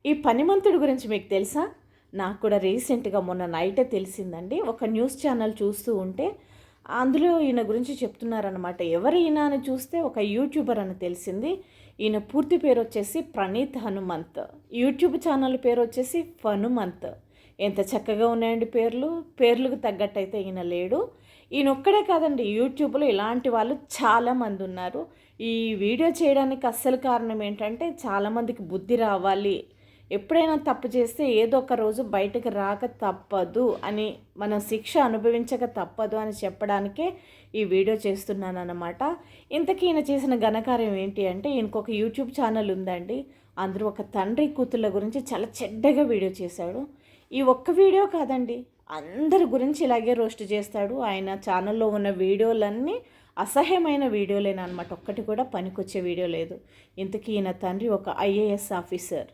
ఈ పనిమంతుడి గురించి మీకు తెలుసా? నాకు కూడా రీసెంట్‌గా మొన్న నైటే తెలిసిందండి. ఒక న్యూస్ ఛానల్ చూస్తూ ఉంటే, అందులో ఈయన గురించి చెప్తున్నారనమాట. ఎవరు ఈయన అని చూస్తే ఒక యూట్యూబర్ అని తెలిసింది. ఈయన పూర్తి పేరొచ్చేసి ప్రణీత్ హనుమంత్. యూట్యూబ్ ఛానల్ పేరొచ్చేసి ఫనుమంత్. ఎంత చక్కగా ఉన్నాయండి పేర్లు. పేర్లకు తగ్గట్టయితే ఈయన లేడు. ఈయనొక్కడే కాదండి, యూట్యూబ్‌లో ఇలాంటి వాళ్ళు చాలామంది ఉన్నారు. ఈ వీడియో చేయడానికి అస్సలు కారణం ఏంటంటే, చాలామందికి బుద్ధి రావాలి. ఎప్పుడైనా తప్పు చేస్తే ఏదో ఒక రోజు బయటకు రాక తప్పదు అని, మనం శిక్ష అనుభవించక తప్పదు అని చెప్పడానికే ఈ వీడియో చేస్తున్నానన్నమాట. ఇంతకీ ఈయన చేసిన ఘనకార్యం ఏంటి అంటే, ఈయనకొక యూట్యూబ్ ఛానల్ ఉందండి. అందులో ఒక తండ్రి కూతుళ్ళ గురించి చాలా చెడ్డగా వీడియో చేశాడు. ఈ ఒక్క వీడియో కాదండి, అందరి గురించి ఇలాగే రోస్ట్ చేస్తాడు. ఆయన ఛానల్లో ఉన్న వీడియోలన్నీ అసహ్యమైన వీడియోలేనమాట. ఒక్కటి కూడా పనికొచ్చే వీడియో లేదు. ఇంతకీ ఈయన తండ్రి ఒక ఐఏఎస్ ఆఫీసర్.